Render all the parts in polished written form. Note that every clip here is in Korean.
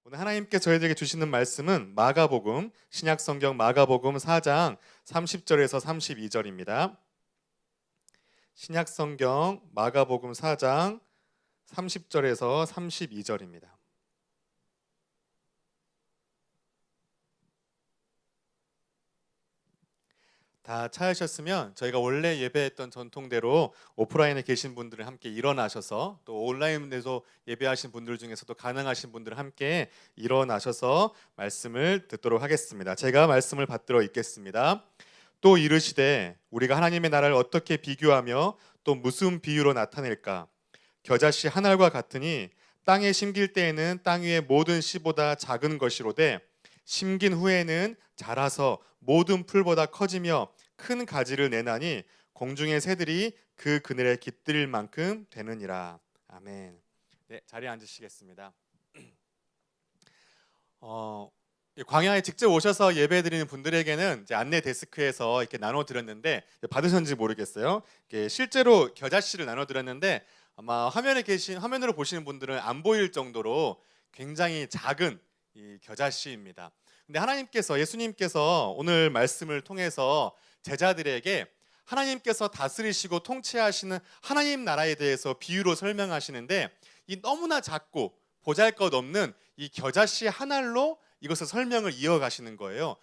오늘 하나님께 저희들에게 주시는 말씀은 마가복음, 신약성경 마가복음 4장 30절에서 32절입니다. 신약성경 마가복음 4장 30절에서 32절입니다. 다 찾으셨으면 저희가 원래 예배했던 전통대로 오프라인에 계신 분들은 함께 일어나셔서, 또 온라인에서 예배하신 분들 중에서도 가능하신 분들은 함께 일어나셔서 말씀을 듣도록 하겠습니다. 제가 말씀을 받들어 읽겠습니다. 또 이르시되 우리가 하나님의 나라를 어떻게 비교하며 또 무슨 비유로 나타낼까? 겨자씨 한 알과 같으니 땅에 심길 때에는 땅 위의 모든 씨보다 작은 것이로되 심긴 후에는 자라서 모든 풀보다 커지며 큰 가지를 내나니 공중의 새들이 그 그늘에 깃들 만큼 되느니라. 아멘. 네, 자리에 앉으시겠습니다. 광야에 직접 오셔서 예배드리는 분들에게는 이제 안내 데스크에서 이렇게 나눠드렸는데 받으셨는지 모르겠어요. 실제로 겨자씨를 나눠드렸는데 아마 화면으로 보시는 분들은 안 보일 정도로 굉장히 작은 이 겨자씨입니다. 근데 예수님께서 오늘 말씀을 통해서 제자들에게 하나님께서 다스리시고 통치하시는 하나님 나라에 대해서 비유로 설명하시는데, 이 너무나 작고 보잘것없는 이 겨자씨 한 알로 이것을 설명을 이어가시는 거예요.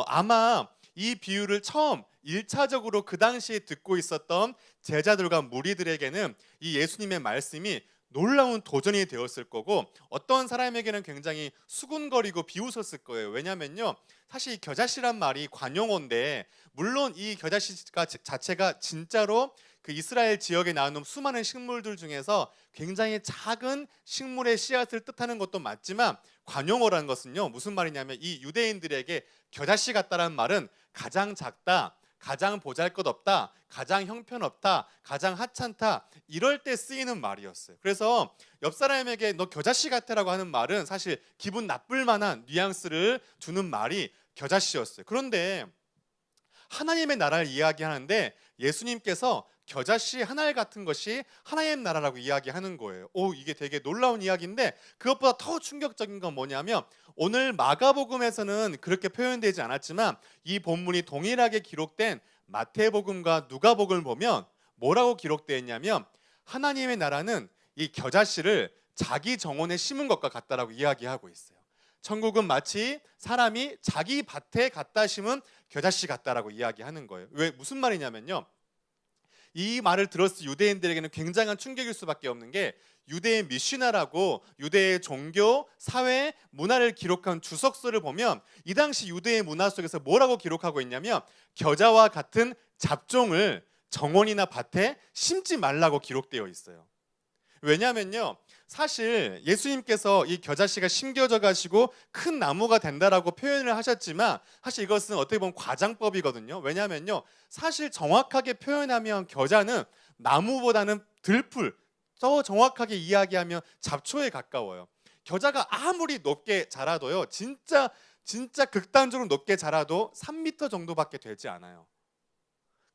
아마 이 비유를 처음 1차적으로 그 당시에 듣고 있었던 제자들과 무리들에게는 이 예수님의 말씀이 놀라운 도전이 되었을 거고, 어떤 사람에게는 굉장히 수군거리고 비웃었을 거예요. 왜냐면요, 사실 이 겨자씨란 말이 관용어인데, 물론 이 겨자씨 자체가 진짜로 그 이스라엘 지역에 나오는 수많은 식물들 중에서 굉장히 작은 식물의 씨앗을 뜻하는 것도 맞지만, 관용어라는 것은요 무슨 말이냐면, 이 유대인들에게 겨자씨 같다라는 말은 가장 작다, 가장 보잘것없다, 가장 형편없다, 가장 하찮다, 이럴 때 쓰이는 말이었어요. 그래서 옆 사람에게 너 겨자씨 같아라고 하는 말은 사실 기분 나쁠 만한 뉘앙스를 주는 말이 겨자씨였어요. 그런데 하나님의 나라를 이야기하는데 예수님께서 겨자씨 한 알 같은 것이 하나님의 나라라고 이야기하는 거예요. 이게 되게 놀라운 이야기인데, 그것보다 더 충격적인 건 뭐냐면, 오늘 마가복음에서는 그렇게 표현되지 않았지만 이 본문이 동일하게 기록된 마태복음과 누가복음을 보면 뭐라고 기록되어 있냐면, 하나님의 나라는 이 겨자씨를 자기 정원에 심은 것과 같다라고 이야기하고 있어요. 천국은 마치 사람이 자기 밭에 갖다 심은 겨자씨 같다라고 이야기하는 거예요. 무슨 말이냐면요, 이 말을 들었을 유대인들에게는 굉장한 충격일 수밖에 없는 게, 유대의 미시나라고 유대의 종교, 사회, 문화를 기록한 주석서를 보면 이 당시 유대의 문화 속에서 뭐라고 기록하고 있냐면, 겨자와 같은 잡종을 정원이나 밭에 심지 말라고 기록되어 있어요. 왜냐면요, 사실 예수님께서 이 겨자씨가 심겨져 가지고 큰 나무가 된다라고 표현을 하셨지만, 사실 이것은 어떻게 보면 과장법이거든요. 왜냐면요, 사실 정확하게 표현하면 겨자는 나무보다는 들풀, 더 정확하게 이야기하면 잡초에 가까워요. 겨자가 아무리 높게 자라도요, 진짜 극단적으로 높게 자라도 3m 정도밖에 되지 않아요.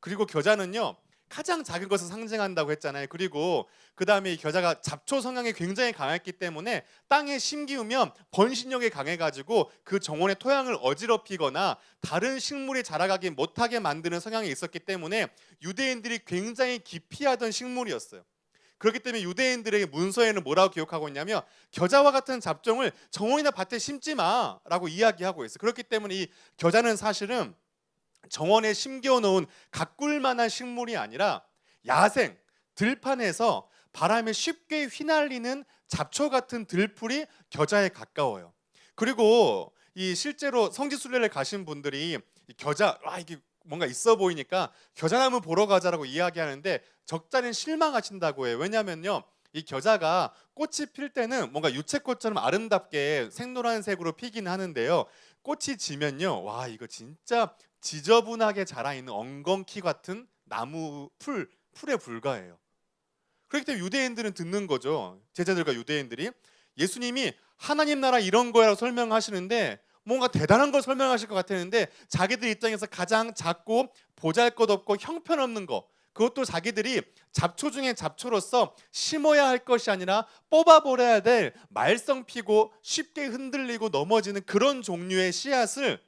그리고 겨자는요, 가장 작은 것을 상징한다고 했잖아요. 그리고 그 다음에 이 겨자가 잡초 성향이 굉장히 강했기 때문에 땅에 심기우면 번식력이 강해가지고 그 정원의 토양을 어지럽히거나 다른 식물이 자라가기 못하게 만드는 성향이 있었기 때문에 유대인들이 굉장히 기피하던 식물이었어요. 그렇기 때문에 유대인들에게 문서에는 뭐라고 기록하고 있냐면, 겨자와 같은 잡종을 정원이나 밭에 심지 마라고 이야기하고 있어요. 그렇기 때문에 이 겨자는 사실은 정원에 심겨놓은 가꿀 만한 식물이 아니라 야생, 들판에서 바람에 쉽게 휘날리는 잡초 같은 들풀이 겨자에 가까워요. 그리고 이 실제로 성지순례를 가신 분들이 이 겨자, 이게 뭔가 있어 보이니까 겨자나무 보러 가자라고 이야기하는데 적잖이 실망하신다고 해요. 왜냐면요, 이 겨자가 꽃이 필 때는 뭔가 유채꽃처럼 아름답게 생노란색으로 피긴 하는데요, 꽃이 지면요, 이거 진짜 지저분하게 자라있는 엉겅퀴 같은 나무 풀에 불과해요. 그렇기 때문에 유대인들은 듣는 거죠. 제자들과 유대인들이 예수님이 하나님 나라 이런 거라고 설명하시는데 뭔가 대단한 걸 설명하실 것 같았는데, 자기들 입장에서 가장 작고 보잘것없고 형편없는 거, 그것도 자기들이 잡초 중에 잡초로서 심어야 할 것이 아니라 뽑아버려야 될 말썽 피고 쉽게 흔들리고 넘어지는 그런 종류의 씨앗을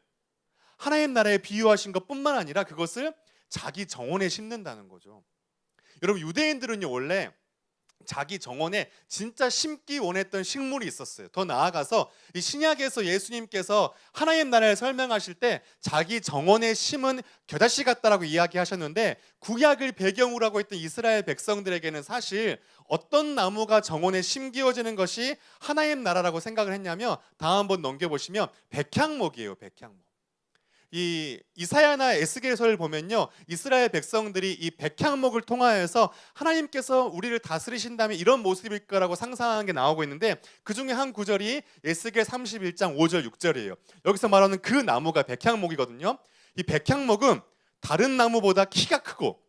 하나님 나라에 비유하신 것뿐만 아니라 그것을 자기 정원에 심는다는 거죠. 여러분, 유대인들은요 원래 자기 정원에 진짜 심기 원했던 식물이 있었어요. 더 나아가서 이 신약에서 예수님께서 하나님 나라를 설명하실 때 자기 정원에 심은 겨자씨 같다라고 이야기하셨는데, 구약을 배경으로 하고 있던 이스라엘 백성들에게는 사실 어떤 나무가 정원에 심기어지는 것이 하나님 나라라고 생각을 했냐면, 다음 한번 넘겨보시면 백향목이에요. 백향목. 이 이사야나 에스겔서를 보면요, 이스라엘 백성들이 이 백향목을 통하여서 하나님께서 우리를 다스리신다면 이런 모습일 거라고 상상하는 게 나오고 있는데, 그 중에 한 구절이 에스겔 31장 5절 6절이에요. 여기서 말하는 그 나무가 백향목이거든요. 이 백향목은 다른 나무보다 키가 크고,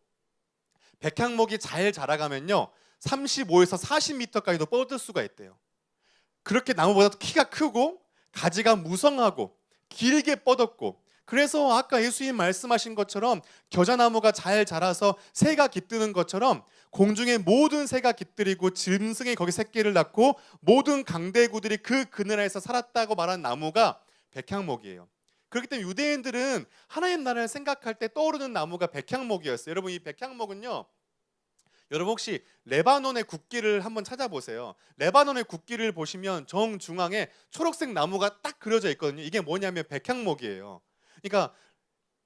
백향목이 잘 자라가면요 35에서 40m까지도 뻗을 수가 있대요. 그렇게 나무보다 키가 크고 가지가 무성하고 길게 뻗었고, 그래서 아까 예수님 말씀하신 것처럼 겨자나무가 잘 자라서 새가 깃드는 것처럼 공중의 모든 새가 깃들이고 짐승이 거기 새끼를 낳고 모든 강대구들이 그 그늘에서 살았다고 말한 나무가 백향목이에요. 그렇기 때문에 유대인들은 하나님 나라를 생각할 때 떠오르는 나무가 백향목이었어요. 여러분, 이 백향목은요, 여러분 혹시 레바논의 국기를 한번 찾아보세요. 레바논의 국기를 보시면 정중앙에 초록색 나무가 딱 그려져 있거든요. 이게 뭐냐면 백향목이에요. 그러니까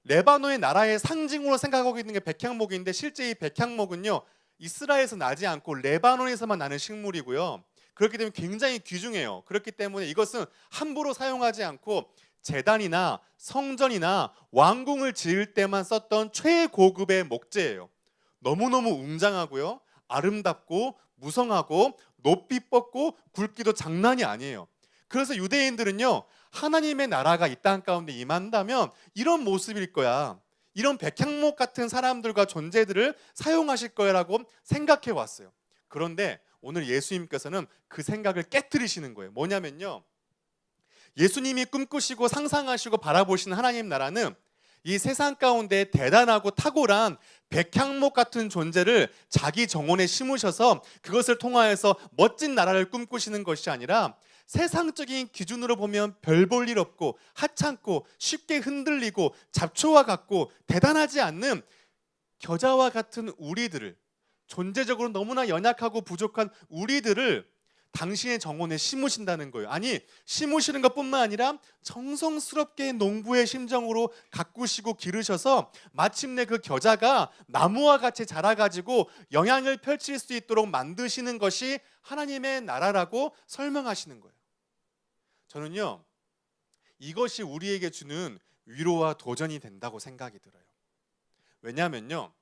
레바논의 나라의 상징으로 생각하고 있는 게 백향목인데, 실제 이 백향목은요 이스라엘에서 나지 않고 레바논에서만 나는 식물이고요. 그렇기 때문에 굉장히 귀중해요. 그렇기 때문에 이것은 함부로 사용하지 않고 제단이나 성전이나 왕궁을 지을 때만 썼던 최고급의 목재예요. 너무너무 웅장하고요, 아름답고 무성하고 높이 뻗고 굵기도 장난이 아니에요. 그래서 유대인들은요, 하나님의 나라가 이 땅 가운데 임한다면 이런 모습일 거야, 이런 백향목 같은 사람들과 존재들을 사용하실 거라고 생각해 왔어요. 그런데 오늘 예수님께서는 그 생각을 깨트리시는 거예요. 뭐냐면요, 예수님이 꿈꾸시고 상상하시고 바라보시는 하나님 나라는 이 세상 가운데 대단하고 탁월한 백향목 같은 존재를 자기 정원에 심으셔서 그것을 통하여서 멋진 나라를 꿈꾸시는 것이 아니라, 세상적인 기준으로 보면 별 볼 일 없고 하찮고 쉽게 흔들리고 잡초와 같고 대단하지 않는 겨자와 같은 우리들을, 존재적으로 너무나 연약하고 부족한 우리들을 당신의 정원에 심으신다는 거예요. 아니, 심으시는 것뿐만 아니라 정성스럽게 농부의 심정으로 가꾸시고 기르셔서 마침내 그 겨자가 나무와 같이 자라가지고 영향을 펼칠 수 있도록 만드시는 것이 하나님의 나라라고 설명하시는 거예요. 저는요, 이것이 우리에게 주는 위로와 도전이 된다고 생각이 들어요. 왜냐하면요,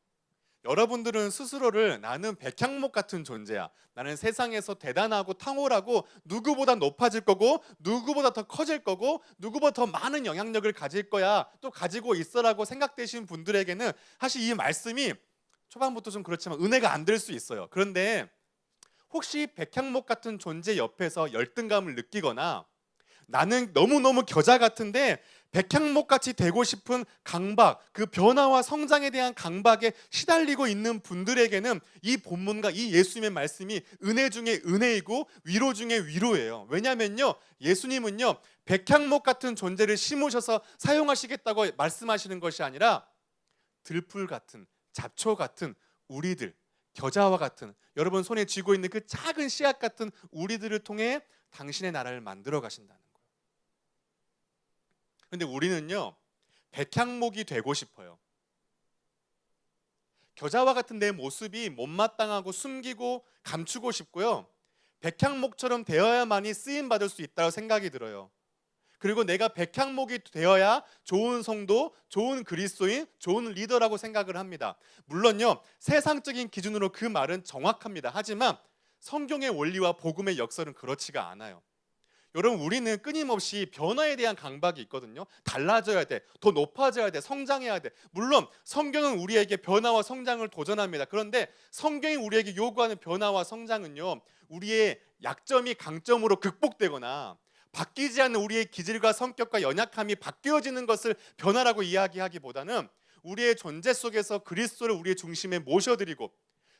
여러분들은 스스로를 나는 백향목 같은 존재야, 나는 세상에서 대단하고 탕홀하고 누구보다 높아질 거고 누구보다 더 커질 거고 누구보다 더 많은 영향력을 가질 거야, 또 가지고 있어라고 생각되시는 분들에게는 사실 이 말씀이 초반부터 좀 그렇지만 은혜가 안 될 수 있어요. 그런데 혹시 백향목 같은 존재 옆에서 열등감을 느끼거나 나는 너무너무 겨자 같은데 백향목같이 되고 싶은 강박, 그 변화와 성장에 대한 강박에 시달리고 있는 분들에게는 이 본문과 이 예수님의 말씀이 은혜 중에 은혜이고 위로 중에 위로예요. 왜냐면요, 예수님은요 백향목 같은 존재를 심으셔서 사용하시겠다고 말씀하시는 것이 아니라 들풀 같은, 잡초 같은 우리들, 겨자와 같은, 여러분 손에 쥐고 있는 그 작은 씨앗 같은 우리들을 통해 당신의 나라를 만들어 가신다는 거예요. 근데 우리는요 백향목이 되고 싶어요. 겨자와 같은 내 모습이 못마땅하고 숨기고 감추고 싶고요, 백향목처럼 되어야만이 쓰임 받을 수 있다고 생각이 들어요. 그리고 내가 백향목이 되어야 좋은 성도, 좋은 그리스도인, 좋은 리더라고 생각을 합니다. 물론요 세상적인 기준으로 그 말은 정확합니다. 하지만 성경의 원리와 복음의 역설은 그렇지가 않아요. 여러분, 우리는 끊임없이 변화에 대한 강박이 있거든요. 달라져야 돼, 더 높아져야 돼, 성장해야 돼. 물론 성경은 우리에게 변화와 성장을 도전합니다. 그런데 성경이 우리에게 요구하는 변화와 성장은요 우리의 약점이 강점으로 극복되거나 바뀌지 않는 우리의 기질과 성격과 연약함이 바뀌어지는 것을 변화라고 이야기하기보다는 우리의 존재 속에서 그리스도를 우리의 중심에 모셔드리고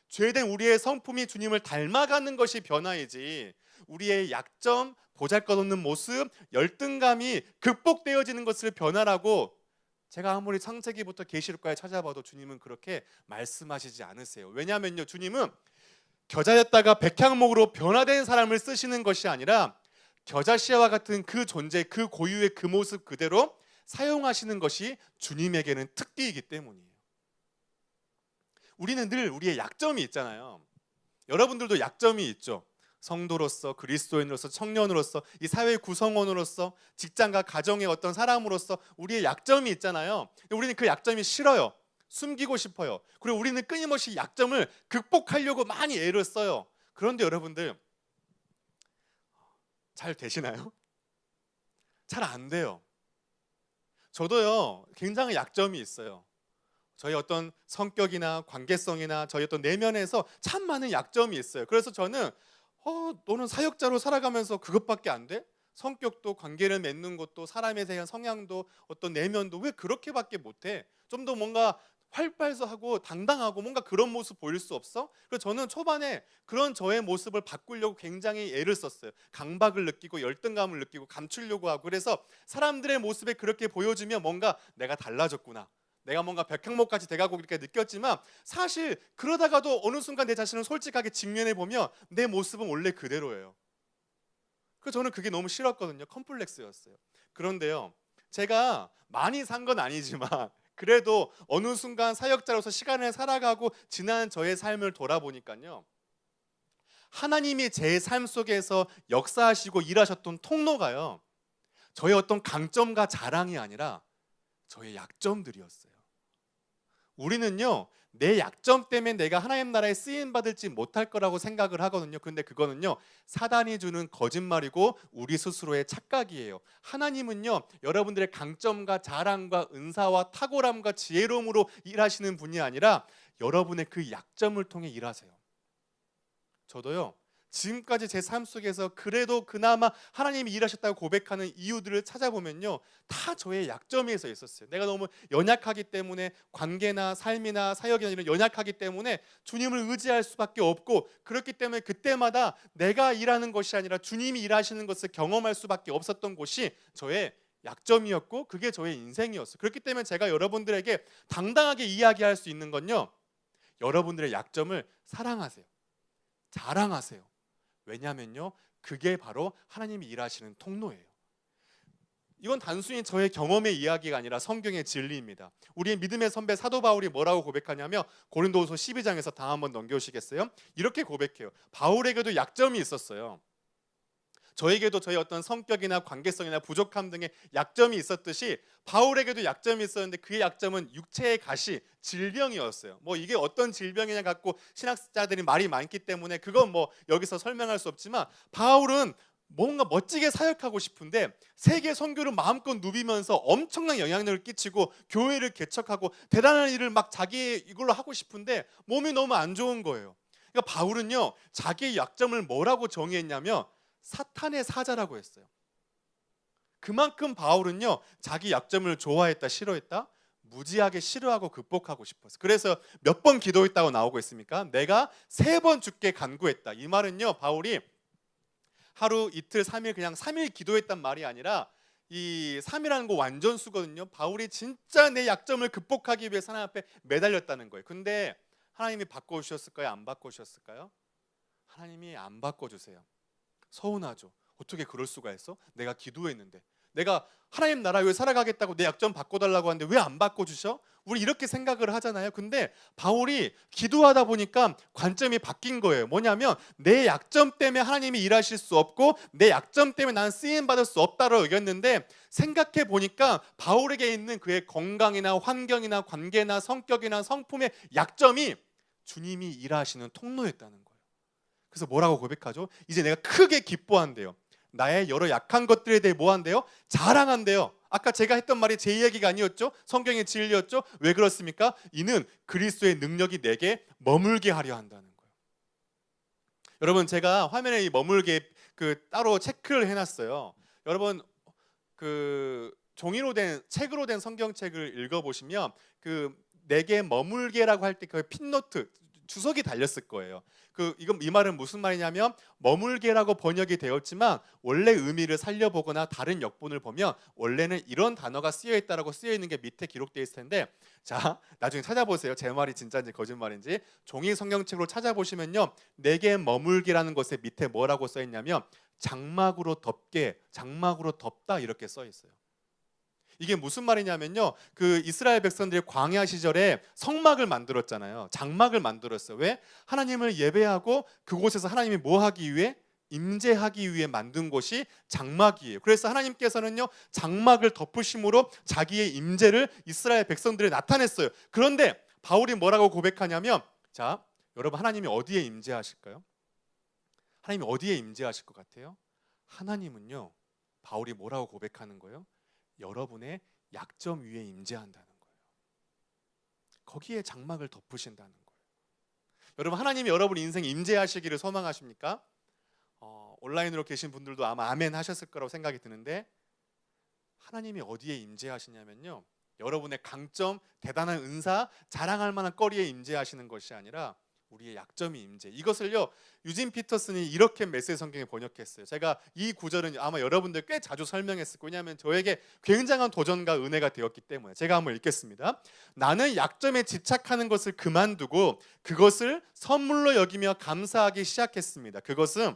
죄된 우리의 성품이 주님을 닮아가는 것이 변화이지, 우리의 약점, 보잘것없는 모습, 열등감이 극복되어지는 것을 변화라고 제가 아무리 창세기부터 계시록까지 찾아봐도 주님은 그렇게 말씀하시지 않으세요. 왜냐하면요, 주님은 겨자였다가 백향목으로 변화된 사람을 쓰시는 것이 아니라 겨자씨와 같은 그 존재, 그 고유의 그 모습 그대로 사용하시는 것이 주님에게는 특기이기 때문이에요. 우리는 늘 우리의 약점이 있잖아요. 여러분들도 약점이 있죠. 성도로서, 그리스도인으로서, 청년으로서, 이 사회 구성원으로서, 직장과 가정의 어떤 사람으로서 우리의 약점이 있잖아요. 우리는 그 약점이 싫어요. 숨기고 싶어요. 그리고 우리는 끊임없이 약점을 극복하려고 많이 애를 써요. 그런데 여러분들 잘 되시나요? 잘 안 돼요. 저도요, 굉장히 약점이 있어요. 저희 어떤 성격이나 관계성이나 저희 어떤 내면에서 참 많은 약점이 있어요. 그래서 저는 너는 사역자로 살아가면서 그것밖에 안 돼? 성격도, 관계를 맺는 것도, 사람에 대한 성향도, 어떤 내면도 왜 그렇게밖에 못해? 좀 더 뭔가 활발하고 당당하고 뭔가 그런 모습 보일 수 없어? 그래서 저는 초반에 그런 저의 모습을 바꾸려고 굉장히 애를 썼어요. 강박을 느끼고 열등감을 느끼고 감추려고 하고, 그래서 사람들의 모습에 그렇게 보여주면 뭔가 내가 달라졌구나, 내가 뭔가 백향목까지 돼가고 이렇게 느꼈지만, 사실 그러다가도 어느 순간 내 자신을 솔직하게 직면해 보면 내 모습은 원래 그대로예요. 그래서 저는 그게 너무 싫었거든요. 컴플렉스였어요. 그런데요, 제가 많이 산 건 아니지만 그래도 어느 순간 사역자로서 시간을 살아가고 지난 저의 삶을 돌아보니까요, 하나님이 제 삶 속에서 역사하시고 일하셨던 통로가요, 저의 어떤 강점과 자랑이 아니라 저의 약점들이었어요. 우리는요, 내 약점 때문에 내가 하나님 나라에 쓰임 받을지 못할 거라고 생각을 하거든요. 근데 그거는요, 사단이 주는 거짓말이고 우리 스스로의 착각이에요. 하나님은요, 여러분들의 강점과 자랑과 은사와 탁월함과 지혜로움으로 일하시는 분이 아니라 여러분의 그 약점을 통해 일하세요. 저도요, 지금까지 제 삶 속에서 그래도 그나마 하나님이 일하셨다고 고백하는 이유들을 찾아보면요, 다 저의 약점에서 있었어요. 내가 너무 연약하기 때문에, 관계나 삶이나 사역이나 이런 연약하기 때문에 주님을 의지할 수밖에 없고, 그렇기 때문에 그때마다 내가 일하는 것이 아니라 주님이 일하시는 것을 경험할 수밖에 없었던 곳이 저의 약점이었고, 그게 저의 인생이었어요. 그렇기 때문에 제가 여러분들에게 당당하게 이야기할 수 있는 건요, 여러분들의 약점을 사랑하세요. 자랑하세요. 왜냐하면요, 그게 바로 하나님이 일하시는 통로예요. 이건 단순히 저의 경험의 이야기가 아니라 성경의 진리입니다. 우리의 믿음의 선배 사도 바울이 뭐라고 고백하냐면, 고린도후서 12장에서 다 한번 넘겨오시겠어요? 이렇게 고백해요. 바울에게도 약점이 있었어요. 저에게도 저의 어떤 성격이나 관계성이나 부족함 등의 약점이 있었듯이 바울에게도 약점이 있었는데, 그의 약점은 육체의 가시, 질병이었어요. 뭐 이게 어떤 질병이냐 갖고 신학자들이 말이 많기 때문에 그건 뭐 여기서 설명할 수 없지만, 바울은 뭔가 멋지게 사역하고 싶은데 세계 선교를 마음껏 누비면서 엄청난 영향력을 끼치고 교회를 개척하고 대단한 일을 막 자기 이걸로 하고 싶은데 몸이 너무 안 좋은 거예요. 그러니까 바울은요, 자기의 약점을 뭐라고 정의했냐면 사탄의 사자라고 했어요. 그만큼 바울은요, 자기 약점을 좋아했다, 싫어했다? 무지하게 싫어하고 극복하고 싶었어요. 그래서 몇 번 기도했다고 나오고 있습니까? 내가 3번 주께 간구했다. 이 말은요, 바울이 하루, 이틀, 3일 그냥 3일 기도했단 말이 아니라, 이 3이라는 거 완전수거든요. 바울이 진짜 내 약점을 극복하기 위해서 하나님 앞에 매달렸다는 거예요. 근데 하나님이 바꿔주셨을까요? 안 바꿔주셨을까요? 하나님이 안 바꿔주세요. 서운하죠. 어떻게 그럴 수가 있어? 내가 기도했는데, 내가 하나님 나라 위해 살아가겠다고 내 약점 바꿔달라고 하는데 왜 안 바꿔주셔? 우리 이렇게 생각을 하잖아요. 근데 바울이 기도하다 보니까 관점이 바뀐 거예요. 뭐냐면 내 약점 때문에 하나님이 일하실 수 없고 내 약점 때문에 나는 쓰임받을 수 없다고 여겼는데, 생각해 보니까 바울에게 있는 그의 건강이나 환경이나 관계나 성격이나 성품의 약점이 주님이 일하시는 통로였다는 거예요. 그래서 뭐라고 고백하죠? 이제 내가 크게 기뻐한대요. 나의 여러 약한 것들에 대해 뭐 한대요? 자랑한대요. 아까 제가 했던 말이 제 이야기가 아니었죠? 성경의 진리였죠? 왜 그렇습니까? 이는 그리스도의 능력이 내게 머물게 하려 한다는 거예요. 여러분, 제가 화면에 이 머물게 따로 체크를 해놨어요. 여러분, 종이로 된 책으로 된 성경책을 읽어보시면 그 내게 머물게라고 할 때 그 핀노트 주석이 달렸을 거예요. 이건 이 말은 무슨 말이냐면 머물게라고 번역이 되었지만 원래 의미를 살려보거나 다른 역본을 보면 원래는 이런 단어가 쓰여 있다라고 쓰여 있는 게 밑에 기록되어 있을 텐데, 자 나중에 찾아보세요. 제 말이 진짜인지 거짓말인지. 종이 성경책으로 찾아보시면요, 내게 머물게라는 것에 밑에 뭐라고 써 있냐면 장막으로 덮게, 장막으로 덮다 이렇게 써 있어요. 이게 무슨 말이냐면요, 그 이스라엘 백성들이 광야 시절에 성막을 만들었잖아요. 장막을 만들었어요. 왜? 하나님을 예배하고 그곳에서 하나님이 뭐 하기 위해? 임재하기 위해 만든 곳이 장막이에요. 그래서 하나님께서는요, 장막을 덮으심으로 자기의 임재를 이스라엘 백성들에 나타냈어요. 그런데 바울이 뭐라고 고백하냐면, 자 여러분, 하나님이 어디에 임재하실까요? 하나님이 어디에 임재하실 것 같아요? 하나님은요, 바울이 뭐라고 고백하는 거예요? 여러분의 약점 위에 임재한다는 거예요. 거기에 장막을 덮으신다는 거예요. 여러분, 하나님이 여러분 인생 임재하시기를 소망하십니까? 온라인으로 계신 분들도 아마 아멘 하셨을 거라고 생각이 드는데, 하나님이 어디에 임재하시냐면요, 여러분의 강점, 대단한 은사, 자랑할 만한 거리에 임재하시는 것이 아니라 우리의 약점이 임재. 이것을요, 유진 피터슨이 이렇게 메시지 성경에 번역했어요. 제가 이 구절은 아마 여러분들 꽤 자주 설명했을 거예요. 왜냐하면 저에게 굉장한 도전과 은혜가 되었기 때문에. 제가 한번 읽겠습니다. 나는 약점에 집착하는 것을 그만두고 그것을 선물로 여기며 감사하기 시작했습니다. 그것은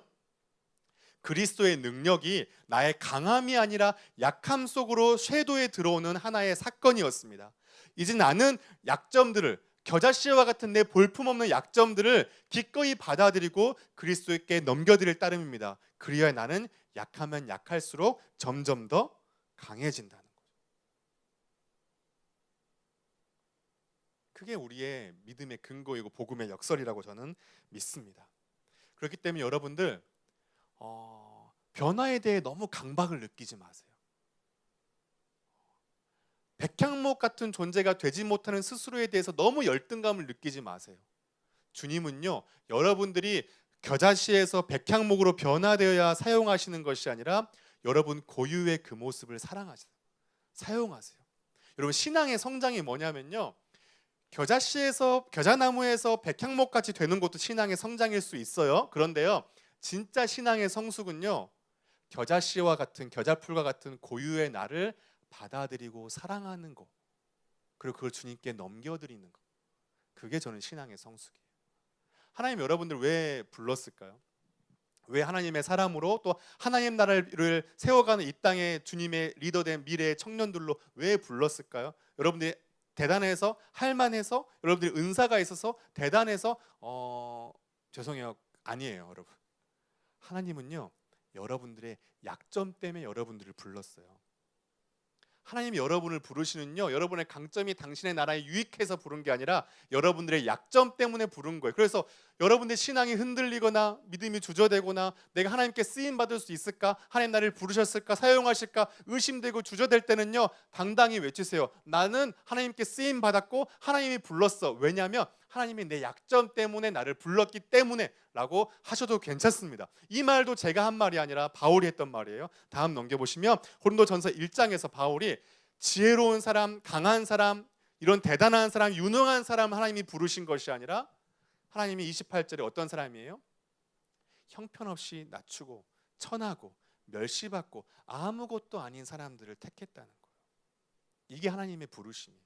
그리스도의 능력이 나의 강함이 아니라 약함 속으로 쇄도에 들어오는 하나의 사건이었습니다. 이제 나는 약점들을, 겨자씨와 같은 내 볼품없는 약점들을 기꺼이 받아들이고 그리스도께 넘겨드릴 따름입니다. 그리하여 나는 약하면 약할수록 점점 더 강해진다는 거죠. 그게 우리의 믿음의 근거이고 복음의 역설이라고 저는 믿습니다. 그렇기 때문에 여러분들 변화에 대해 너무 강박을 느끼지 마세요. 백향목 같은 존재가 되지 못하는 스스로에 대해서 너무 열등감을 느끼지 마세요. 주님은요, 여러분들이 겨자씨에서 백향목으로 변화되어야 사용하시는 것이 아니라 여러분 고유의 그 모습을 사랑하세요. 사용하세요. 여러분, 신앙의 성장이 뭐냐면요, 겨자나무에서 백향목같이 되는 것도 신앙의 성장일 수 있어요. 그런데요, 진짜 신앙의 성숙은요, 겨자씨와 같은, 겨자풀과 같은 고유의 나를 받아들이고 사랑하는 것, 그리고 그걸 주님께 넘겨드리는 것, 그게 저는 신앙의 성숙이에요. 하나님 여러분들 왜 불렀을까요? 왜 하나님의 사람으로 또 하나님 나라를 세워가는 이 땅에 주님의 리더된 미래의 청년들로 왜 불렀을까요? 여러분들이 대단해서, 할만해서, 여러분들이 은사가 있어서 대단해서 죄송해요, 아니에요. 여러분, 하나님은요, 여러분들의 약점 때문에 여러분들을 불렀어요. 하나님이 여러분을 부르시는요, 여러분의 강점이 당신의 나라에 유익해서 부른 게 아니라 여러분들의 약점 때문에 부른 거예요. 그래서 여러분의 신앙이 흔들리거나 믿음이 주저되거나 내가 하나님께 쓰임 받을 수 있을까, 하나님 나를 부르셨을까, 사용하실까 의심되고 주저될 때는요, 당당히 외치세요. 나는 하나님께 쓰임 받았고 하나님이 불렀어. 왜냐하면 하나님이 내 약점 때문에 나를 불렀기 때문에 라고 하셔도 괜찮습니다. 이 말도 제가 한 말이 아니라 바울이 했던 말이에요. 다음 넘겨보시면 고린도전서 1장에서 바울이 지혜로운 사람, 강한 사람, 이런 대단한 사람, 유능한 사람 하나님이 부르신 것이 아니라 하나님이 28절에 어떤 사람이에요? 형편없이 낮추고 천하고 멸시받고 아무것도 아닌 사람들을 택했다는 거예요. 이게 하나님의 부르심이에요.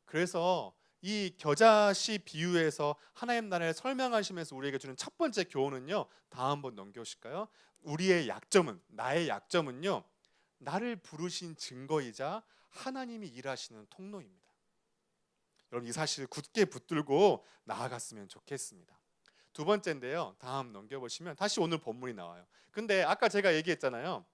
그래서 이 겨자씨 비유에서 하나님 나라를 설명하시면서 우리에게 주는 첫 번째 교훈은요, 다음 한번 넘겨오실까요? 우리의 약점은, 나의 약점은요, 나를 부르신 증거이자 하나님이 일하시는 통로입니다. 여러분, 이 사실을 굳게 붙들고 나아갔으면 좋겠습니다. 두 번째인데요, 다음 넘겨보시면 다시 오늘 본문이 나와요. 근데 아까 제가 얘기했잖아요,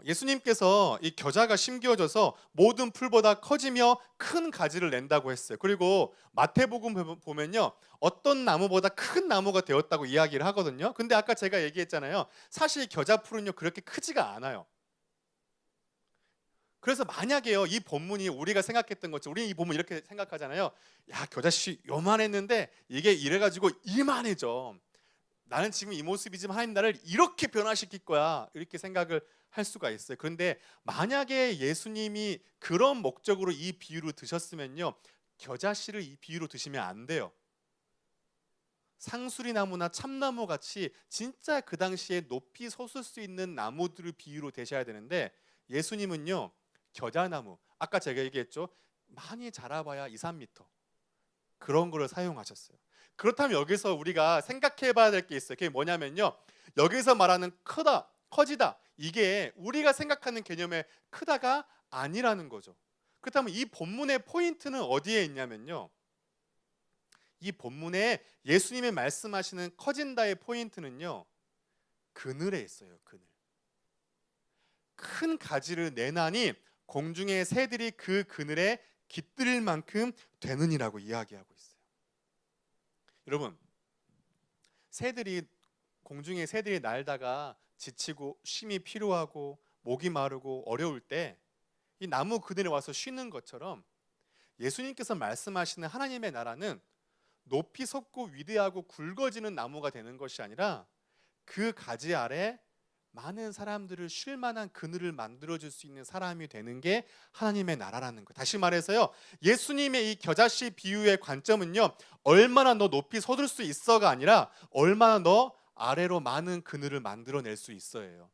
예수님께서 이 겨자가 심겨져서 모든 풀보다 커지며 큰 가지를 낸다고 했어요. 그리고 마태복음 보면요, 어떤 나무보다 큰 나무가 되었다고 이야기를 하거든요. 근데 아까 제가 얘기했잖아요, 사실 겨자풀은요 그렇게 크지가 않아요. 그래서 만약에요, 이 본문이 우리가 생각했던 것처럼, 우리는 이 본문 이렇게 생각하잖아요. 야, 겨자씨 요만했는데 이게 이래가지고 이만해져. 나는 지금 이 모습이지만 하나님 나를 이렇게 변화시킬 거야, 이렇게 생각을 할 수가 있어요. 그런데 만약에 예수님이 그런 목적으로 이 비유를 드셨으면요, 겨자씨를 이 비유로 드시면 안 돼요. 상수리나무나 참나무 같이 진짜 그 당시에 높이 솟을 수 있는 나무들을 비유로 대셔야 되는데, 예수님은요 겨자나무, 아까 제가 얘기했죠, 많이 자라봐야 2, 3m 그런 거를 사용하셨어요. 그렇다면 여기서 우리가 생각해 봐야 될 게 있어요. 그게 뭐냐면요, 여기서 말하는 크다, 커지다, 이게 우리가 생각하는 개념의 크다가 아니라는 거죠. 그렇다면 이 본문의 포인트는 어디에 있냐면요, 이 본문에 예수님이 말씀하시는 커진다의 포인트는요, 그늘에 있어요. 그늘. 큰 가지를 내나니 공중의 새들이 그 그늘에 깃들 만큼 되느니라고 이야기하고 있어요. 여러분, 새들이, 공중의 새들이 날다가 지치고 쉼이 필요하고 목이 마르고 어려울 때 이 나무 그늘에 와서 쉬는 것처럼, 예수님께서 말씀하시는 하나님의 나라는 높이 솟고 위대하고 굵어지는 나무가 되는 것이 아니라 그 가지 아래 많은 사람들을 쉴 만한 그늘을 만들어줄 수 있는 사람이 되는 게 하나님의 나라라는 거예요. 다시 말해서요, 예수님의 이 겨자씨 비유의 관점은요, 얼마나 너 높이 솟을 수 있어가 아니라 얼마나 너 아래로 많은 그늘을 만들어낼 수 있어예요.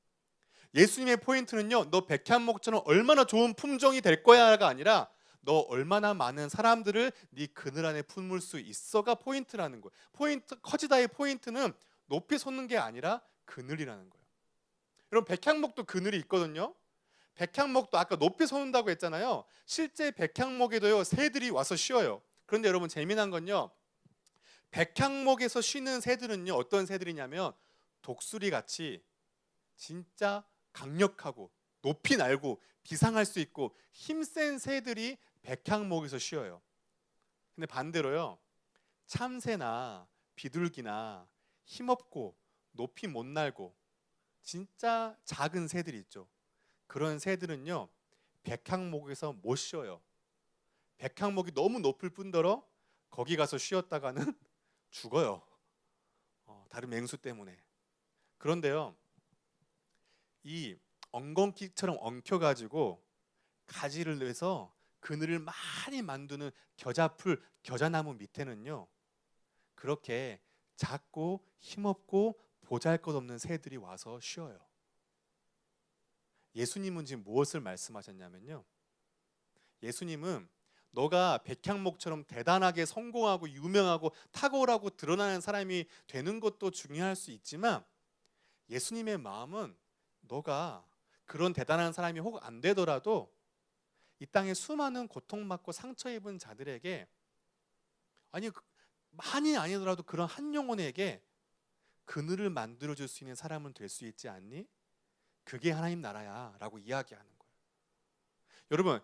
예수님의 포인트는요, 너 백향목처럼 얼마나 좋은 품종이 될 거야가 아니라 너 얼마나 많은 사람들을 네 그늘 안에 품을 수 있어가 포인트라는 거예요. 포인트, 커지다의 포인트는 높이 솟는 게 아니라 그늘이라는 거예요. 여러분, 백향목도 그늘이 있거든요. 백향목도 아까 높이 솟는다고 했잖아요. 실제 백향목에도요 새들이 와서 쉬어요. 그런데 여러분, 재미난 건요, 백향목에서 쉬는 새들은요 어떤 새들이냐면 독수리 같이 진짜 강력하고 높이 날고 비상할 수 있고 힘센 새들이 백향목에서 쉬어요. 근데 반대로요, 참새나 비둘기나 힘없고 높이 못 날고 진짜 작은 새들이 있죠. 그런 새들은요 백향목에서 못 쉬어요. 백향목이 너무 높을 뿐더러 거기 가서 쉬었다가는 죽어요. 다른 맹수 때문에. 그런데요, 이 엉겅퀴처럼 엉켜가지고 가지를 내서 그늘을 많이 만드는 겨자풀, 겨자나무 밑에는요, 그렇게 작고 힘없고 보잘것없는 새들이 와서 쉬어요. 예수님은 지금 무엇을 말씀하셨냐면요, 예수님은 너가 백향목처럼 대단하게 성공하고 유명하고 탁월하고 드러나는 사람이 되는 것도 중요할 수 있지만, 예수님의 마음은 너가 그런 대단한 사람이 혹 안 되더라도 이 땅에 수많은 고통받고 상처 입은 자들에게, 아니 많이 아니더라도 그런 한 영혼에게 그늘을 만들어줄 수 있는 사람은 될 수 있지 않니? 그게 하나님 나라야 라고 이야기하는 거예요. 여러분,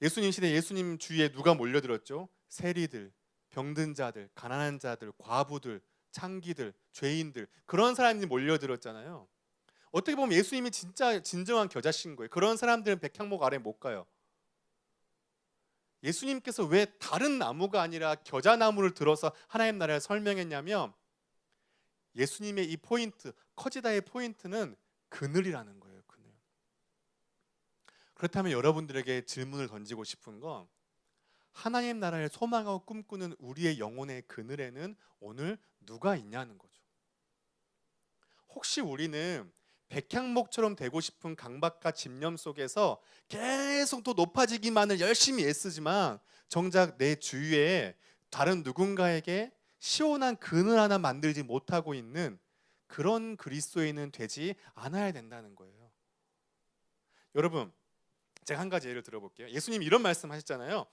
예수님 시대 예수님 주위에 누가 몰려들었죠? 세리들, 병든 자들, 가난한 자들, 과부들, 창기들, 죄인들, 그런 사람들이 몰려들었잖아요. 어떻게 보면 예수님이 진짜 진정한 겨자씨인 거예요. 그런 사람들은 백향목 아래 못 가요. 예수님께서 왜 다른 나무가 아니라 겨자나무를 들어서 하나님 나라를 설명했냐면, 예수님의 이 포인트, 커지다의 포인트는 그늘이라는 거예요. 그늘. 그렇다면 여러분들에게 질문을 던지고 싶은 건, 하나님 나라를 소망하고 꿈꾸는 우리의 영혼의 그늘에는 오늘 누가 있냐는 거죠. 혹시 우리는 백향목처럼 되고 싶은 강박과 집념 속에서 계속 더 높아지기만을 열심히 애쓰지만 정작 내 주위에 다른 누군가에게 시원한 그늘 하나 만들지 못하고 있는 그런 그리스도인은 되지 않아야 된다는 거예요. 여러분, 제가 한 가지 예를 들어볼게요. 예수님 이런 말씀 하셨잖아요.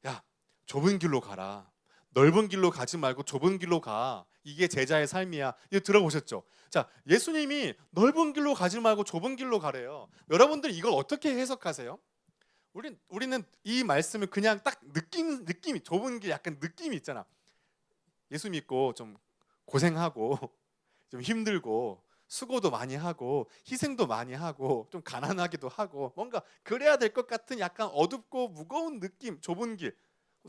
야, 좁은 길로 가라. 넓은 길로 가지 말고 좁은 길로 가. 이게 제자의 삶이야. 이거 들어보셨죠? 자, 예수님이 넓은 길로 가지 말고 좁은 길로 가래요. 여러분들 이걸 어떻게 해석하세요? 우리는 이 말씀을 그냥 딱 느낌이, 좁은 길 약간 느낌이 있잖아. 예수 믿고 좀 고생하고 좀 힘들고 수고도 많이 하고 희생도 많이 하고 좀 가난하기도 하고 뭔가 그래야 될 것 같은 약간 어둡고 무거운 느낌, 좁은 길.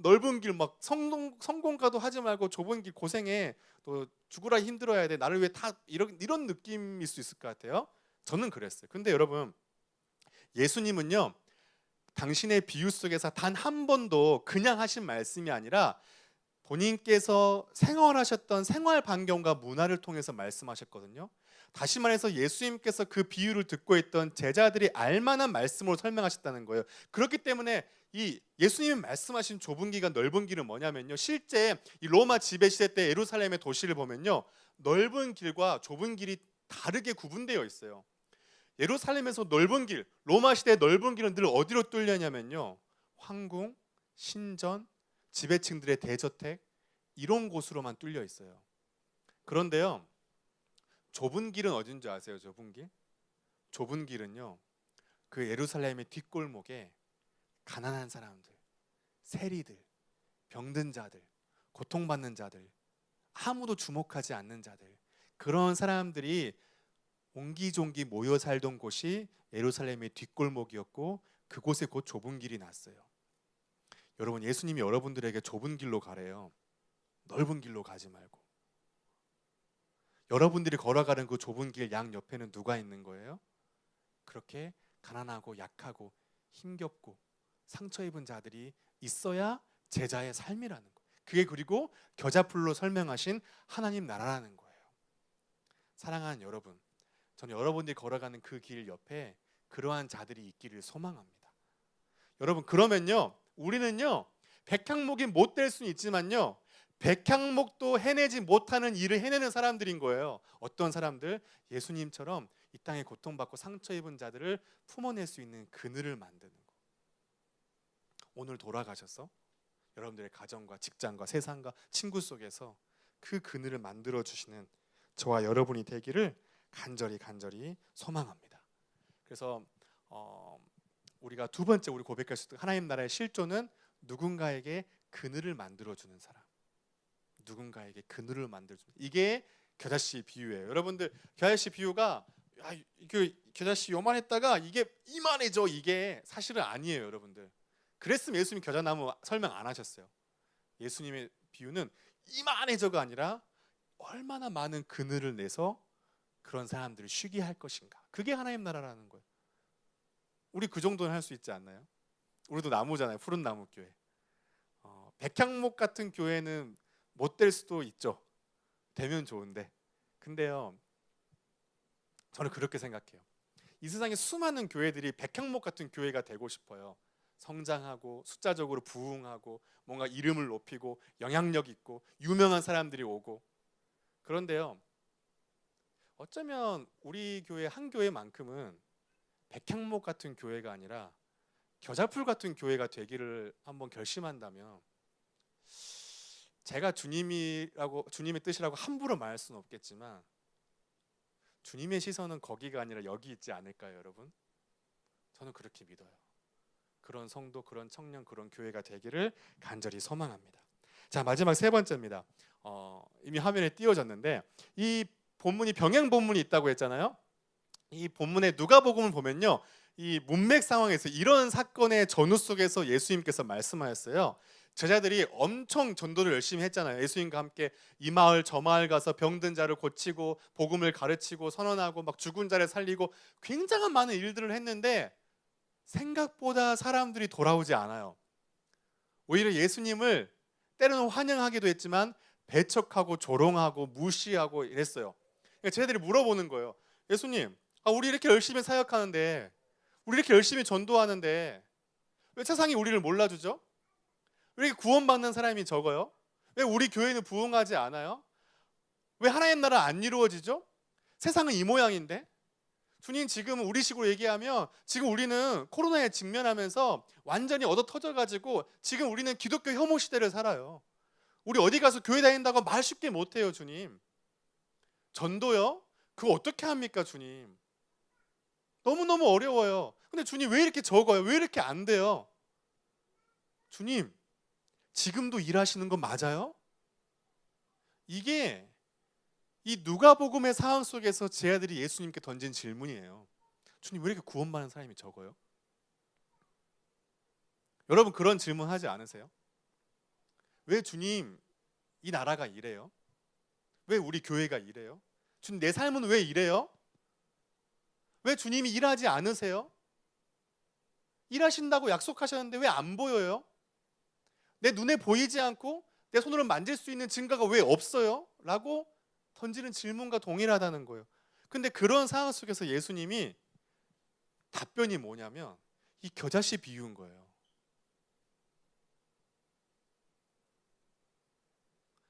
넓은 길 막 성공가도 하지 말고 좁은 길 고생해. 또 죽으라 힘들어야 돼. 나를 위해 다 이런 느낌일 수 있을 것 같아요. 저는 그랬어요. 근데 여러분, 예수님은요, 당신의 비유 속에서 단 한 번도 그냥 하신 말씀이 아니라 본인께서 생활하셨던 생활 반경과 문화를 통해서 말씀하셨거든요. 다시 말해서 예수님께서 그 비유를 듣고 있던 제자들이 알만한 말씀으로 설명하셨다는 거예요. 그렇기 때문에 이 예수님이 말씀하신 좁은 길과 넓은 길은 뭐냐면요, 실제 이 로마 지배 시대 때 예루살렘의 도시를 보면요, 넓은 길과 좁은 길이 다르게 구분되어 있어요. 예루살렘에서 넓은 길, 로마 시대의 넓은 길은 늘 어디로 뚫려냐면요, 황궁, 신전, 지배층들의 대저택, 이런 곳으로만 뚫려 있어요. 그런데요, 좁은 길은 어딘 줄 아세요? 좁은 길? 좁은 길은요, 그 예루살렘의 뒷골목에 가난한 사람들, 세리들, 병든 자들, 고통받는 자들, 아무도 주목하지 않는 자들, 그런 사람들이 옹기종기 모여 살던 곳이 예루살렘의 뒷골목이었고, 그곳에 곧 좁은 길이 났어요. 여러분, 예수님이 여러분들에게 좁은 길로 가래요. 넓은 길로 가지 말고. 여러분들이 걸어가는 그 좁은 길 양옆에는 누가 있는 거예요? 그렇게 가난하고 약하고 힘겹고 상처 입은 자들이 있어야 제자의 삶이라는 거예요. 그게 그리고 겨자풀로 설명하신 하나님 나라라는 거예요. 사랑하는 여러분, 저는 여러분들이 걸어가는 그 길 옆에 그러한 자들이 있기를 소망합니다. 여러분, 그러면요, 우리는요, 백향목이 못 될 수는 있지만요, 백향목도 해내지 못하는 일을 해내는 사람들인 거예요. 어떤 사람들? 예수님처럼 이 땅에 고통받고 상처 입은 자들을 품어낼 수 있는 그늘을 만드는 거. 오늘 돌아가셔서 여러분들의 가정과 직장과 세상과 친구 속에서 그 그늘을 만들어 주시는 저와 여러분이 되기를 간절히 소망합니다. 그래서 우리가 두 번째 우리 고백할 수 있는 하나님 나라의 실존은 누군가에게 그늘을 만들어 주는 사람. 누군가에게 그늘을 만들어 주는, 이게 겨자씨 비유예요. 여러분들, 겨자씨 비유가 이게 겨자씨 요만했다가 이게 이만해져, 이게 사실은 아니에요, 여러분들. 그랬으면 예수님이 겨자나무 설명 안 하셨어요. 예수님의 비유는 이만해져가 아니라 얼마나 많은 그늘을 내서 그런 사람들을 쉬게 할 것인가. 그게 하나님 나라라는 거예요. 우리 그 정도는 할 수 있지 않나요? 우리도 나무잖아요. 푸른 나무 교회. 백향목 같은 교회는 못 될 수도 있죠. 되면 좋은데. 근데요, 저는 그렇게 생각해요. 이 세상에 수많은 교회들이 백향목 같은 교회가 되고 싶어요. 성장하고 숫자적으로 부흥하고 뭔가 이름을 높이고 영향력 있고 유명한 사람들이 오고. 그런데요, 어쩌면 우리 교회 한 교회만큼은 백향목 같은 교회가 아니라 겨자풀 같은 교회가 되기를 한번 결심한다면, 제가 주님의 뜻이라고 함부로 말할 수는 없겠지만 주님의 시선은 거기가 아니라 여기 있지 않을까요, 여러분? 저는 그렇게 믿어요. 그런 성도, 그런 청년, 그런 교회가 되기를 간절히 소망합니다. 자, 마지막 세 번째입니다. 이미 화면에 띄워졌는데, 이 본문이 병행 본문이 있다고 했잖아요. 이 본문의 누가복음을 보면요, 이 문맥 상황에서 이런 사건의 전후 속에서 예수님께서 말씀하셨어요. 제자들이 엄청 전도를 열심히 했잖아요. 예수님과 함께 이 마을 저 마을 가서 병든 자를 고치고 복음을 가르치고 선언하고 막 죽은 자를 살리고 굉장한 많은 일들을 했는데 생각보다 사람들이 돌아오지 않아요. 오히려 예수님을 때로는 환영하기도 했지만 배척하고 조롱하고 무시하고 이랬어요. 그러니까 제자들이 물어보는 거예요. 예수님, 우리 이렇게 열심히 사역하는데, 우리 이렇게 열심히 전도하는데 왜 세상이 우리를 몰라주죠? 왜 이렇게 구원받는 사람이 적어요? 왜 우리 교회는 부흥하지 않아요? 왜 하나님 나라 안 이루어지죠? 세상은 이 모양인데. 주님, 지금 우리 식으로 얘기하면 지금 우리는 코로나에 직면하면서 완전히 얻어 터져가지고 지금 우리는 기독교 혐오 시대를 살아요. 우리 어디 가서 교회 다닌다고 말 쉽게 못해요, 주님. 전도요? 그거 어떻게 합니까, 주님? 너무너무 어려워요. 근데 주님, 왜 이렇게 적어요? 왜 이렇게 안 돼요? 주님, 지금도 일하시는 건 맞아요? 이게 이 누가복음의 상황 속에서 제자들이 예수님께 던진 질문이에요. 주님, 왜 이렇게 구원받는 사람이 적어요? 여러분, 그런 질문 하지 않으세요? 왜 주님 이 나라가 이래요? 왜 우리 교회가 이래요? 주님 내 삶은 왜 이래요? 왜 주님이 일하지 않으세요? 일하신다고 약속하셨는데 왜 안 보여요? 내 눈에 보이지 않고 내 손으로 만질 수 있는 증거가 왜 없어요? 라고 던지는 질문과 동일하다는 거예요. 근데 그런 상황 속에서 예수님이 답변이 뭐냐면 이 겨자씨 비유인 거예요.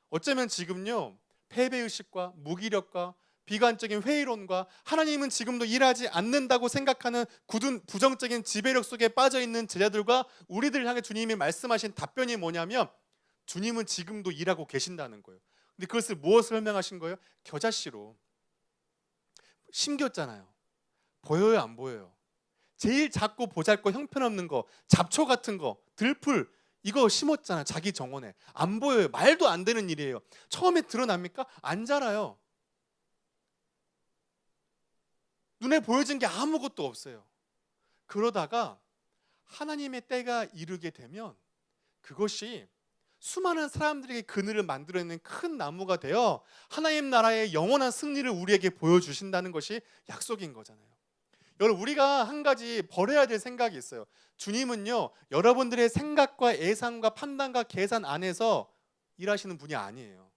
어쩌면 지금요, 패배의식과 무기력과 비관적인 회의론과 하나님은 지금도 일하지 않는다고 생각하는 굳은 부정적인 지배력 속에 빠져있는 제자들과 우리들 향해 주님이 말씀하신 답변이 뭐냐면 주님은 지금도 일하고 계신다는 거예요. 근데 그것을 무엇을 설명하신 거예요? 겨자씨로 심겼잖아요. 보여요, 안 보여요? 제일 작고 보잘것 형편없는 거, 잡초 같은 거, 들풀 이거 심었잖아요. 자기 정원에. 안 보여요. 말도 안 되는 일이에요. 처음에 드러납니까? 안 자라요. 눈에 보여진 게 아무것도 없어요. 그러다가 하나님의 때가 이르게 되면 그것이 수많은 사람들에게 그늘을 만들어내는 큰 나무가 되어 하나님 나라의 영원한 승리를 우리에게 보여주신다는 것이 약속인 거잖아요. 여러분, 우리가 한 가지 버려야 될 생각이 있어요. 주님은요, 여러분들의 생각과 예상과 판단과 계산 안에서 일하시는 분이 아니에요.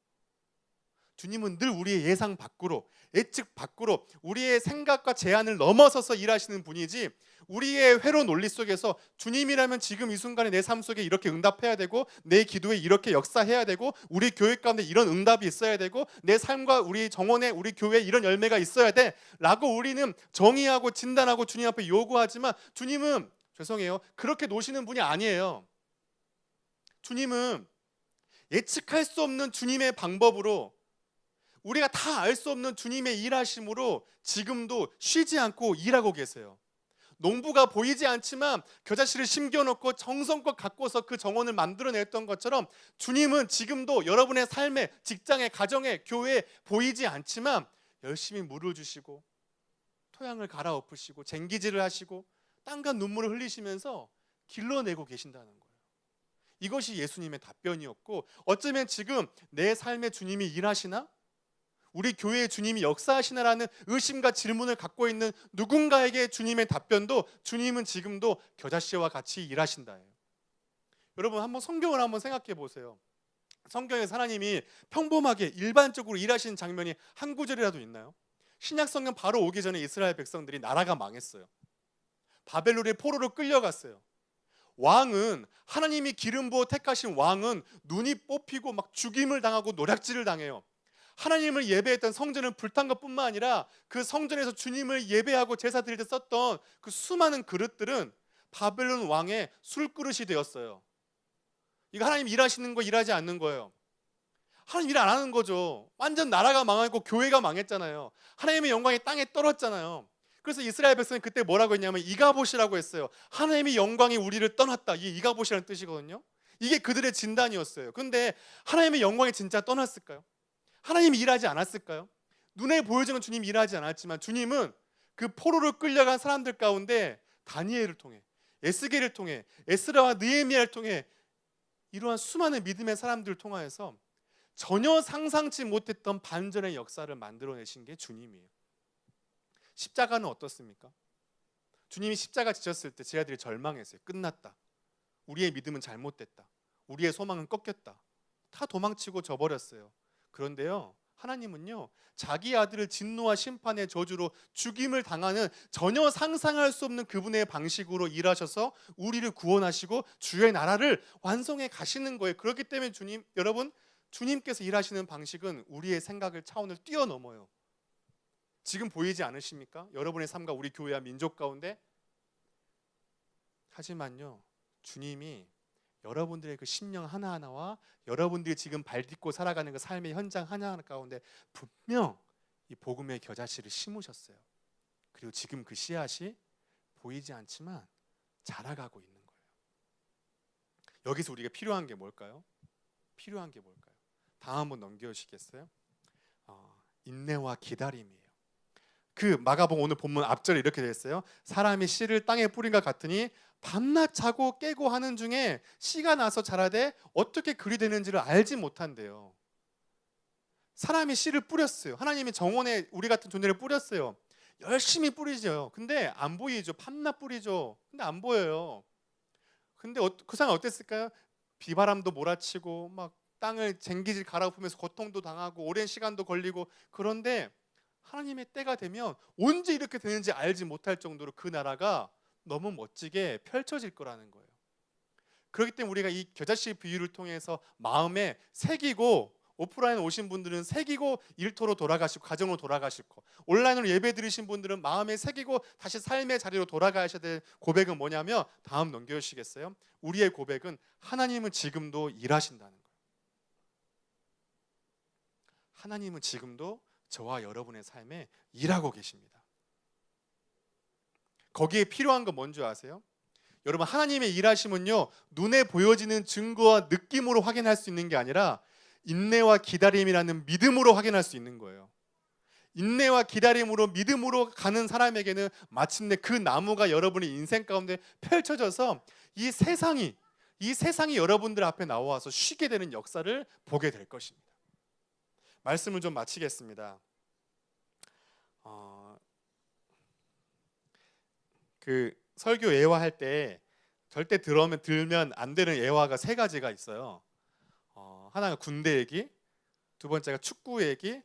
주님은 늘 우리의 예상 밖으로, 예측 밖으로 우리의 생각과 제한을 넘어서서 일하시는 분이지, 우리의 회로 논리 속에서 주님이라면 지금 이 순간에 내 삶 속에 이렇게 응답해야 되고 내 기도에 이렇게 역사해야 되고 우리 교회 가운데 이런 응답이 있어야 되고 내 삶과 우리 정원에 우리 교회에 이런 열매가 있어야 돼 라고 우리는 정의하고 진단하고 주님 앞에 요구하지만 주님은 죄송해요, 그렇게 노시는 분이 아니에요. 주님은 예측할 수 없는 주님의 방법으로, 우리가 다 알 수 없는 주님의 일하심으로 지금도 쉬지 않고 일하고 계세요. 농부가 보이지 않지만 겨자씨를 심겨놓고 정성껏 가꿔서 그 정원을 만들어냈던 것처럼 주님은 지금도 여러분의 삶에, 직장에, 가정에, 교회에 보이지 않지만 열심히 물을 주시고 토양을 갈아엎으시고 쟁기질을 하시고 땀과 눈물을 흘리시면서 길러내고 계신다는 거예요. 이것이 예수님의 답변이었고, 어쩌면 지금 내 삶에 주님이 일하시나? 우리 교회에 주님이 역사하시나라는 의심과 질문을 갖고 있는 누군가에게 주님의 답변도 주님은 지금도 겨자씨와 같이 일하신다예요. 여러분, 한번 성경을 한번 생각해 보세요. 성경에서 하나님이 평범하게 일반적으로 일하시는 장면이 한 구절이라도 있나요? 신약 성경 바로 오기 전에 이스라엘 백성들이 나라가 망했어요. 바벨론의 포로로 끌려갔어요. 왕은, 하나님이 기름 부어 택하신 왕은 눈이 뽑히고 막 죽임을 당하고 노략질을 당해요. 하나님을 예배했던 성전은 불탄 것뿐만 아니라 그 성전에서 주님을 예배하고 제사 드릴 때 썼던 그 수많은 그릇들은 바벨론 왕의 술그릇이 되었어요. 이거 하나님 일하시는 거, 일하지 않는 거예요. 하나님 일 안 하는 거죠. 완전 나라가 망하고 교회가 망했잖아요. 하나님의 영광이 땅에 떨어졌잖아요. 그래서 이스라엘 백성이 그때 뭐라고 했냐면 이가봇이라고 했어요. 하나님의 영광이 우리를 떠났다. 이게 이가봇이라는 뜻이거든요. 이게 그들의 진단이었어요. 근데 하나님의 영광이 진짜 떠났을까요? 하나님이 일하지 않았을까요? 눈에 보여지는 주님이 일하지 않았지만 주님은 그 포로로 끌려간 사람들 가운데 다니엘을 통해, 에스겔을 통해, 에스라와 느헤미야를 통해 이러한 수많은 믿음의 사람들을 통하여서 전혀 상상치 못했던 반전의 역사를 만들어내신 게 주님이에요. 십자가는 어떻습니까? 주님이 십자가 지셨을 때 제자들이 절망했어요. 끝났다. 우리의 믿음은 잘못됐다. 우리의 소망은 꺾였다. 다 도망치고 져버렸어요. 그런데요, 하나님은요, 자기 아들을 진노와 심판의 저주로 죽임을 당하는 전혀 상상할 수 없는 그분의 방식으로 일하셔서 우리를 구원하시고 주의 나라를 완성해 가시는 거예요. 그렇기 때문에 여러분, 주님께서 일하시는 방식은 우리의 생각을 차원을 뛰어넘어요. 지금 보이지 않으십니까? 여러분의 삶과 우리 교회와 민족 가운데. 하지만요, 주님이 여러분들의 그 심령 하나하나와 여러분들이 지금 발딛고 살아가는 그 삶의 현장 하나하나 가운데 분명 이 복음의 겨자씨를 심으셨어요. 그리고 지금 그 씨앗이 보이지 않지만 자라가고 있는 거예요. 여기서 우리가 필요한 게 뭘까요? 필요한 게 뭘까요? 다음 한번 넘겨주시겠어요? 인내와 기다림이에요. 그 마가복음 오늘 본문 앞절에 이렇게 되어 있어요. 사람이 씨를 땅에 뿌린 것 같으니 밤낮 자고 깨고 하는 중에 씨가 나서 자라되 어떻게 글이 되는지를 알지 못한대요. 사람이 씨를 뿌렸어요. 하나님이 정원에 우리 같은 존재를 뿌렸어요. 열심히 뿌리죠. 근데 안 보이죠. 밤낮 뿌리죠. 근데 안 보여요. 근데 그 상황 어땠을까요? 비바람도 몰아치고 막 땅을 쟁기질 갈아엎으면서 고통도 당하고 오랜 시간도 걸리고, 그런데 하나님의 때가 되면 언제 이렇게 되는지 알지 못할 정도로 그 나라가 너무 멋지게 펼쳐질 거라는 거예요. 그렇기 때문에 우리가 이 겨자씨 비유를 통해서 마음에 새기고, 오프라인 오신 분들은 새기고 일터로 돌아가시고 가정으로 돌아가시고, 온라인으로 예배 드리신 분들은 마음에 새기고 다시 삶의 자리로 돌아가셔야 될 고백은 뭐냐면, 다음 넘겨주시겠어요? 우리의 고백은 하나님은 지금도 일하신다는 거예요. 하나님은 지금도 저와 여러분의 삶에 일하고 계십니다. 거기에 필요한 건 뭔지 아세요? 여러분, 하나님의 일하심은요, 눈에 보여지는 증거와 느낌으로 확인할 수 있는 게 아니라 인내와 기다림이라는 믿음으로 확인할 수 있는 거예요. 인내와 기다림으로 믿음으로 가는 사람에게는 마침내 그 나무가 여러분의 인생 가운데 펼쳐져서 이 세상이 여러분들 앞에 나와서 쉬게 되는 역사를 보게 될 것입니다. 말씀을 좀 마치겠습니다. 그 설교 예화할 때 절대 들면 안 되는 예화가 세 가지가 있어요. 하나가 군대 얘기, 두 번째가 축구 얘기,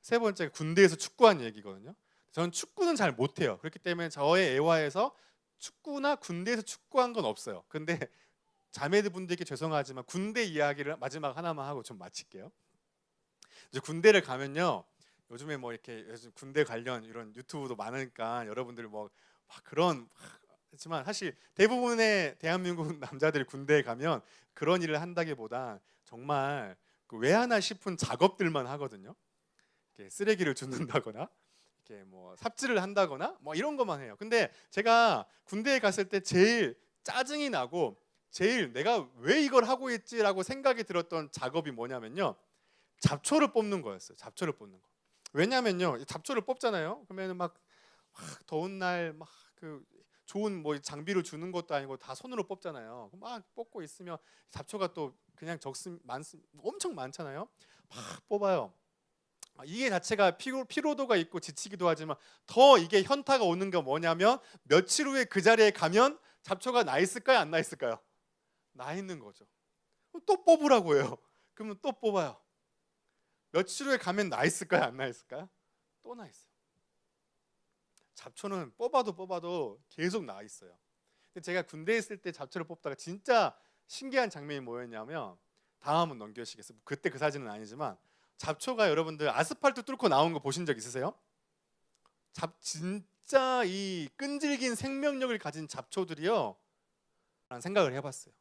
세 번째가 군대에서 축구한 얘기거든요. 저는 축구는 잘 못해요. 그렇기 때문에 저의 예화에서 축구나 군대에서 축구한 건 없어요. 근데 자매들 분들께 죄송하지만 군대 이야기를 마지막 하나만 하고 좀 마칠게요. 이제 군대를 가면요, 요즘에 뭐 이렇게 요즘 군대 관련 이런 유튜브도 많으니까 여러분들이 뭐 그런 했지만, 사실 대부분의 대한민국 남자들이 군대에 가면 그런 일을 한다기보다 정말 왜 하나 싶은 작업들만 하거든요. 이렇게 쓰레기를 줍는다거나, 이렇게 뭐 삽질을 한다거나, 뭐 이런 것만 해요. 근데 제가 군대에 갔을 때 제일 짜증이 나고 제일 내가 왜 이걸 하고 있지라고 생각이 들었던 작업이 뭐냐면요, 잡초를 뽑는 거였어요. 잡초를 뽑는 거. 왜냐면요, 잡초를 뽑잖아요. 그러면 막 더운 날 막 그 좋은 뭐 장비를 주는 것도 아니고 다 손으로 뽑잖아요. 막 뽑고 있으면 잡초가 또 그냥 엄청 많잖아요. 막 뽑아요. 이게 자체가 피로도가 있고 지치기도 하지만, 더 이게 현타가 오는 게 뭐냐면, 며칠 후에 그 자리에 가면 잡초가 나 있을까요, 안 나 있을까요? 나 있는 거죠. 또 뽑으라고 해요. 그러면 또 뽑아요. 며칠 후에 가면 나 있을까요, 안 나 있을까요? 또 나 있어요. 잡초는 뽑아도 계속 나 있어요. 근데 제가 군대에 있을 때 잡초를 뽑다가 진짜 신기한 장면이 뭐였냐면, 다음은 넘겨주시겠어요? 그때 그 사진은 아니지만, 잡초가 여러분들 아스팔트 뚫고 나온 거 보신 적 있으세요? 진짜 이 끈질긴 생명력을 가진 잡초들이요, 라는 생각을 해봤어요.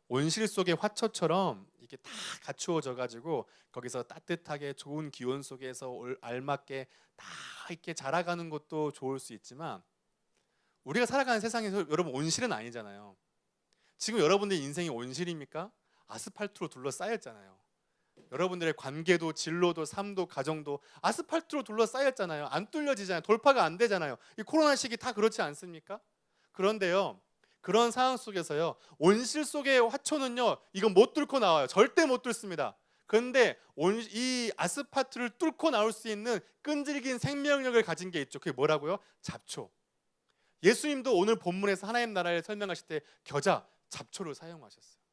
온실 속의 화초처럼 이게 다 갖추어져 가지고 거기서 따뜻하게 좋은 기온 속에서 알맞게 다 이렇게 자라가는 것도 좋을 수 있지만, 우리가 살아가는 세상에서 여러분 온실은 아니잖아요. 지금 여러분들 인생이 온실입니까? 아스팔트로 둘러싸였잖아요. 여러분들의 관계도 진로도 삶도 가정도 아스팔트로 둘러싸였잖아요. 안 뚫려지잖아요. 돌파가 안 되잖아요. 이 코로나 시기 다 그렇지 않습니까? 그런데요, 그런 상황 속에서요, 온실 속의 화초는요, 이건 못 뚫고 나와요. 절대 못 뚫습니다. 그런데 이 아스팔트를 뚫고 나올 수 있는 끈질긴 생명력을 가진 게 있죠. 그게 뭐라고요? 잡초. 예수님도 오늘 본문에서 하나님 나라를 설명하실 때 잡초를 사용하셨어요.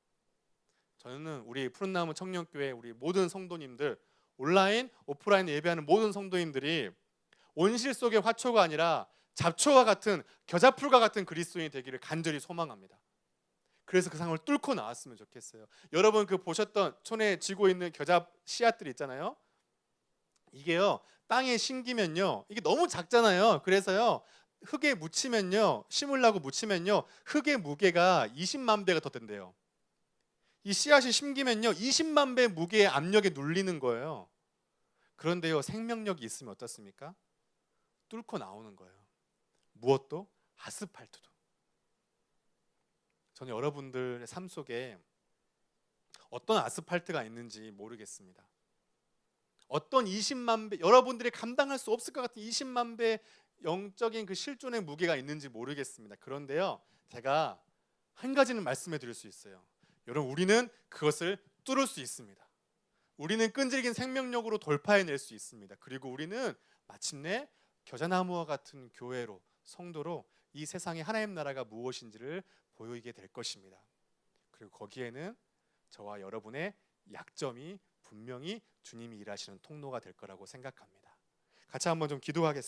저는 우리 푸른나무 청년교회 우리 모든 성도님들, 온라인, 오프라인 예배하는 모든 성도님들이 온실 속의 화초가 아니라 잡초와 같은, 겨자풀과 같은 그리스도인이 되기를 간절히 소망합니다. 그래서 그 상황을 뚫고 나왔으면 좋겠어요. 여러분 그 보셨던 손에 쥐고 있는 겨자 씨앗들 있잖아요. 이게요, 땅에 심기면요, 이게 너무 작잖아요. 그래서요, 흙에 묻히면요, 심으려고 묻히면요, 흙의 무게가 20만 배가 더 된대요. 이 씨앗이 심기면요, 20만 배 무게의 압력에 눌리는 거예요. 그런데요, 생명력이 있으면 어떻습니까? 뚫고 나오는 거예요. 무엇도? 아스팔트도. 저는 여러분들의 삶 속에 어떤 아스팔트가 있는지 모르겠습니다. 어떤 20만 배, 여러분들이 감당할 수 없을 것 같은 20만 배 영적인 그 실존의 무게가 있는지 모르겠습니다. 그런데요, 제가 한 가지는 말씀해 드릴 수 있어요. 여러분, 우리는 그것을 뚫을 수 있습니다. 우리는 끈질긴 생명력으로 돌파해낼 수 있습니다. 그리고 우리는 마침내 겨자나무와 같은 교회로, 성도로 이 세상의 하나님 나라가 무엇인지를 보이게 될 것입니다. 그리고 거기에는 저와 여러분의 약점이 분명히 주님이 일하시는 통로가 될 거라고 생각합니다. 같이 한번 좀 기도하겠습니다.